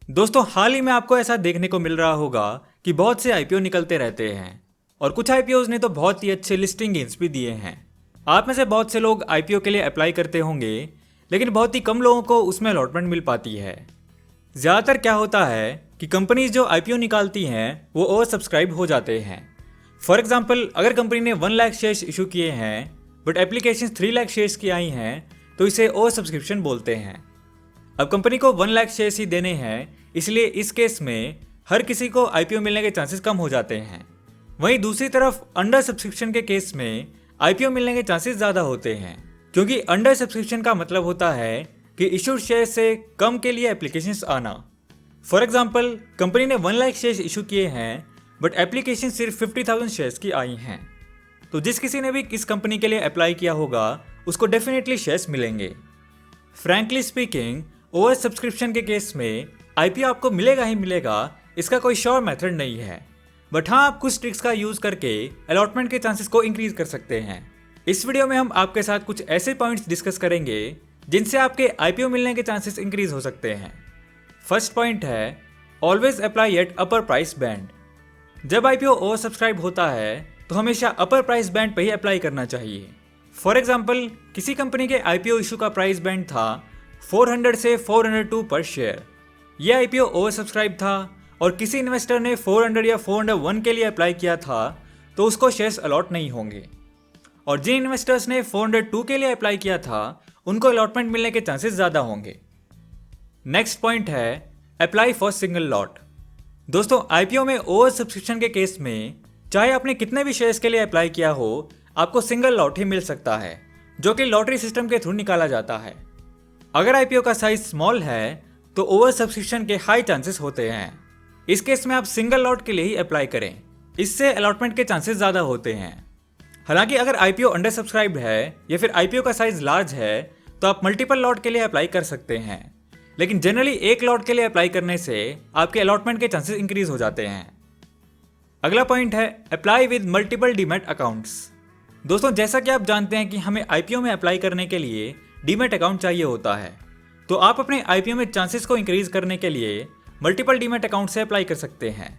दोस्तों हाल ही में आपको ऐसा देखने को मिल रहा होगा कि बहुत से आईपीओ निकलते रहते हैं और कुछ आईपीओज ने तो बहुत ही अच्छे लिस्टिंग गेन्स भी दिए हैं। आप में से बहुत से लोग आईपीओ के लिए अप्लाई करते होंगे, लेकिन बहुत ही कम लोगों को उसमें अलॉटमेंट मिल पाती है। ज़्यादातर क्या होता है कि कंपनीज जो आईपीओ निकालती हैं वो ओवर सब्सक्राइब हो जाते हैं। फॉर एग्जाम्पल, अगर कंपनी ने 1 लाख शेयर्स इशू किए हैं बट एप्लीकेशन 3 लाख शेयर्स की आई हैं तो इसे ओवर सब्सक्रिप्शन बोलते हैं। अब कंपनी को 1 लाख शेयर्स ही देने हैं, इसलिए इस केस में हर किसी को आईपीओ मिलने के चांसेस कम हो जाते हैं। वहीं दूसरी तरफ अंडर सब्सक्रिप्शन के केस में आईपीओ मिलने के चांसेस ज़्यादा होते हैं, क्योंकि अंडर सब्सक्रिप्शन का मतलब होता है कि इशूड शेयर से कम के लिए एप्लीकेशंस आना। फॉर एग्जाम्पल, कंपनी ने 1 लाख शेयर्स इशू किए हैं बट एप्लीकेशन सिर्फ 50,000 शेयर्स की आई हैं, तो जिस किसी ने भी इस कंपनी के लिए अप्लाई किया होगा उसको डेफिनेटली शेयर्स मिलेंगे। फ्रैंकली स्पीकिंग, ओवर सब्सक्रिप्शन के केस में आईपीओ आपको मिलेगा ही मिलेगा, इसका कोई श्योर मेथड नहीं है। बट हाँ, आप कुछ ट्रिक्स का यूज करके अलॉटमेंट के चांसेस को इंक्रीज कर सकते हैं। इस वीडियो में हम आपके साथ कुछ ऐसे पॉइंट्स डिस्कस करेंगे जिनसे आपके आईपीओ मिलने के चांसेस इंक्रीज हो सकते हैं। फर्स्ट पॉइंट है, always apply at upper price band. जब आईपीओ ओवर सब्सक्राइब होता है तो हमेशा अपर प्राइस बैंड पर ही अप्लाई करना चाहिए। फॉर एग्जाम्पल, किसी कंपनी के आईपीओ इशू का प्राइस बैंड था 400 से 402 पर शेयर। यह आईपीओ ओवर सब्सक्राइब था और किसी इन्वेस्टर ने 400 या 401 के लिए अप्लाई किया था तो उसको शेयर्स अलॉट नहीं होंगे, और जिन इन्वेस्टर्स ने 402 के लिए अप्लाई किया था उनको अलॉटमेंट मिलने के चांसेस ज़्यादा होंगे। नेक्स्ट पॉइंट है, अप्लाई फॉर सिंगल लॉट। दोस्तों, आईपीओ में ओवर सब्सक्रिप्शन के केस में चाहे आपने कितने भी शेयर्स के लिए अप्लाई किया हो, आपको सिंगल लॉट ही मिल सकता है, जो कि लॉटरी सिस्टम के थ्रू निकाला जाता है। अगर आईपीओ का साइज स्मॉल है तो ओवर सब्सक्रिप्शन के हाई चांसेस होते हैं। इस केस में आप सिंगल लॉट के लिए ही अप्लाई करें, इससे अलॉटमेंट के चांसेस ज़्यादा होते हैं। हालांकि अगर आईपीओ अंडर सब्सक्राइब्ड है या फिर आईपीओ का साइज लार्ज है तो आप मल्टीपल लॉट के लिए अप्लाई कर सकते हैं, लेकिन जनरली एक लॉट के लिए अप्लाई करने से आपके अलॉटमेंट के चांसेस इंक्रीज हो जाते हैं। अगला पॉइंट है, apply with multiple demat accounts. दोस्तों, जैसा कि आप जानते हैं कि हमें आईपीओ में अप्लाई करने के लिए डीमैट अकाउंट चाहिए होता है, तो आप अपने आईपीओ में चांसेस को इंक्रीज करने के लिए मल्टीपल डीमैट अकाउंट से अप्लाई कर सकते हैं।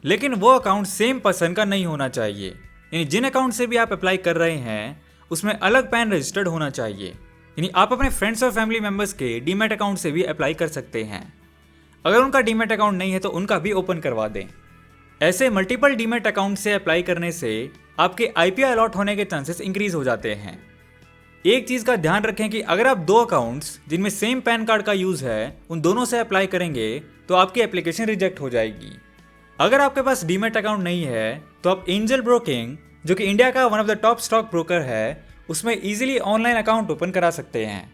लेकिन वो अकाउंट सेम पर्सन का नहीं होना चाहिए, यानी जिन अकाउंट से भी आप अप्लाई कर रहे हैं उसमें अलग पैन रजिस्टर्ड होना चाहिए। यानी आप अपने फ्रेंड्स और फैमिली मेंबर्स के डीमैट अकाउंट से भी अप्लाई कर सकते हैं। अगर उनका डीमैट अकाउंट नहीं है तो उनका भी ओपन करवा दें। ऐसे मल्टीपल डीमैट अकाउंट से अप्लाई करने से आपके आईपीओ अलॉट होने के चांसेस इंक्रीज हो जाते हैं। एक चीज़ का ध्यान रखें कि अगर आप 2 अकाउंट्स जिनमें सेम पैन कार्ड का यूज़ है उन दोनों से अप्लाई करेंगे तो आपकी एप्लीकेशन रिजेक्ट हो जाएगी। अगर आपके पास डीमैट अकाउंट नहीं है तो आप एंजल ब्रोकिंग, जो कि इंडिया का one of the top stock broker है, उसमें इजीली ऑनलाइन अकाउंट ओपन करा सकते हैं।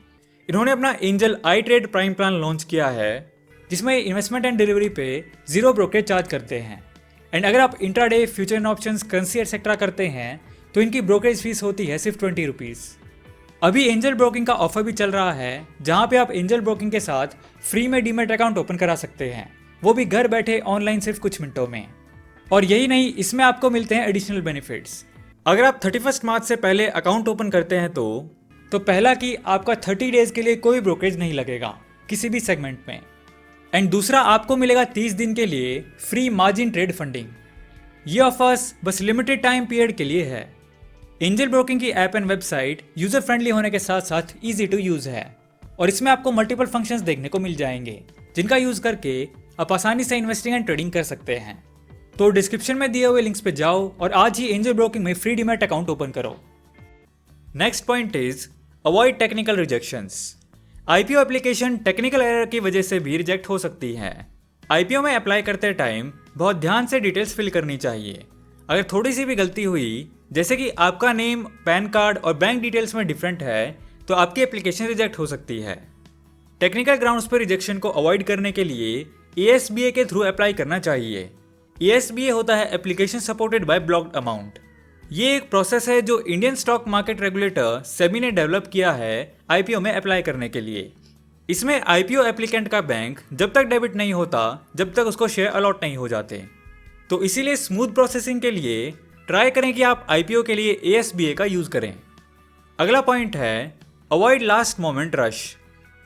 इन्होंने अपना एंजल आई ट्रेड प्राइम प्लान लॉन्च किया है, जिसमें इन्वेस्टमेंट एंड डिलीवरी पे 0 ब्रोकरेज चार्ज करते हैं। एंड अगर आप intraday, future and options, currency etcetera करते हैं तो इनकी ब्रोकरेज फीस होती है सिर्फ 20 रुपीज़। अभी एंजल ब्रोकिंग का ऑफर भी चल रहा है, जहां पे आप एंजल ब्रोकिंग के साथ फ्री में डीमैट अकाउंट ओपन करा सकते हैं, वो भी घर बैठे ऑनलाइन सिर्फ कुछ मिनटों में। और यही नहीं, इसमें आपको मिलते हैं एडिशनल बेनिफिट्स। अगर आप 31 मार्च से पहले अकाउंट ओपन करते हैं तो पहला कि आपका 30 डेज के लिए कोई ब्रोकरेज नहीं लगेगा किसी भी सेगमेंट में। एंड दूसरा, आपको मिलेगा 30 दिन के लिए फ्री मार्जिन ट्रेड फंडिंग। ये ऑफर्स बस लिमिटेड टाइम पीरियड के लिए है। एंजल ब्रोकिंग की app and website user friendly होने के साथ साथ इजी टू यूज है, और इसमें आपको मल्टीपल फंक्शंस देखने को मिल जाएंगे जिनका यूज करके आप आसानी से इन्वेस्टिंग एंड ट्रेडिंग कर सकते हैं। तो डिस्क्रिप्शन में दिए हुए लिंक्स पे जाओ और आज ही एंजल ब्रोकिंग में फ्री डीमैट अकाउंट ओपन करो। Next point is avoid technical rejections. IPO application technical error की वजह से भी रिजेक्ट हो सकती है। आईपीओ में अप्लाई करते टाइम बहुत ध्यान से डिटेल्स फिल करनी चाहिए। अगर थोड़ी सी भी गलती हुई, जैसे कि आपका नेम, पैन कार्ड और बैंक डिटेल्स में डिफरेंट है, तो आपकी एप्लीकेशन रिजेक्ट हो सकती है। टेक्निकल ग्राउंड्स पर रिजेक्शन को अवॉइड करने के लिए एएसबीए के थ्रू अप्लाई करना चाहिए। एएसबीए होता है application supported by blocked amount. ये एक प्रोसेस है जो Indian stock market regulator SEBI ने डेवलप किया है आईपीओ में अप्लाई करने के लिए। इसमें आईपीओ एप्लीकेंट का बैंक जब तक डेबिट नहीं होता जब तक उसको शेयर अलॉट नहीं हो जाते। तो इसीलिए स्मूथ प्रोसेसिंग के लिए ट्राई करें कि आप आईपीओ के लिए एएसबीए का यूज करें। अगला पॉइंट है, अवॉइड लास्ट मोमेंट रश।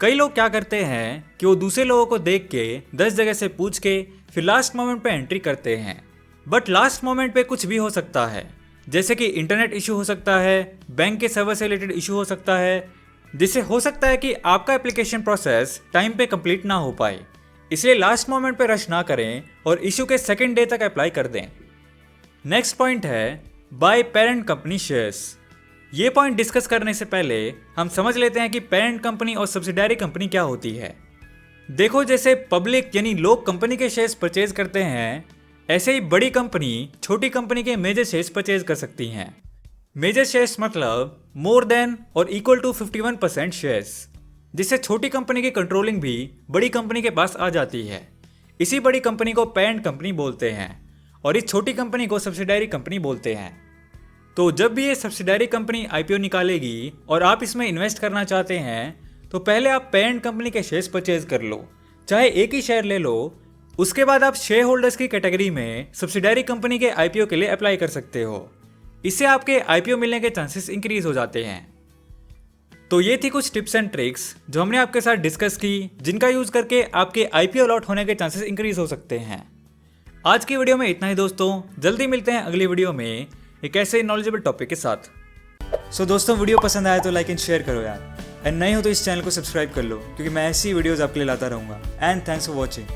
कई लोग क्या करते हैं कि वो दूसरे लोगों को देख के 10 जगह से पूछ के फिर लास्ट मोमेंट पे एंट्री करते हैं। बट लास्ट मोमेंट पे कुछ भी हो सकता है, जैसे कि इंटरनेट इशू हो सकता है, बैंक के सर्वर से रिलेटेड इशू हो सकता है, जिससे हो सकता है कि आपका एप्लीकेशन प्रोसेस टाइम पे कंप्लीट ना हो पाए। इसलिए लास्ट मोमेंट पे रश ना करें और इशू के सेकेंड डे तक अप्लाई कर दें। नेक्स्ट पॉइंट है बाय पेरेंट कंपनी शेयर्स। ये पॉइंट डिस्कस करने से पहले हम समझ लेते हैं कि पेरेंट कंपनी और सब्सिडियरी कंपनी क्या होती है। देखो, जैसे पब्लिक यानी लोग कंपनी के शेयर्स परचेज करते हैं, ऐसे ही बड़ी कंपनी छोटी कंपनी के मेजर शेयर्स परचेज कर सकती हैं। मेजर शेयर्स मतलब मोर देन और इक्वल टू 51% शेयर्स, जिससे छोटी कंपनी की कंट्रोलिंग भी बड़ी कंपनी के पास आ जाती है। इसी बड़ी कंपनी को पेरेंट कंपनी बोलते हैं और इस छोटी कंपनी को सब्सिडियरी कंपनी बोलते हैं। तो जब भी ये सब्सिडियरी कंपनी आईपीओ निकालेगी और आप इसमें इन्वेस्ट करना चाहते हैं, तो पहले आप पेरेंट कंपनी के शेयर्स परचेज कर लो, चाहे एक ही शेयर ले लो। उसके बाद आप शेयर होल्डर्स की कैटेगरी में सब्सिडियरी कंपनी के आईपीओ के लिए अप्लाई कर सकते हो। इससे आपके आईपीओ मिलने के चांसेस इंक्रीज हो जाते हैं। तो ये थी कुछ टिप्स एंड ट्रिक्स जो हमने आपके साथ डिस्कस की, जिनका यूज करके आपके आईपीओ अलॉट होने के चांसेस इंक्रीज हो सकते हैं। आज की वीडियो में इतना ही दोस्तों, जल्दी मिलते हैं अगली वीडियो में एक ऐसे नॉलेजेबल टॉपिक के साथ। सो दोस्तों, वीडियो पसंद आया तो लाइक एंड शेयर करो यार, एंड नए हो तो इस चैनल को सब्सक्राइब कर लो, क्योंकि मैं ऐसी वीडियोस आपके लिए लाता रहूँगा। And thanks for watching.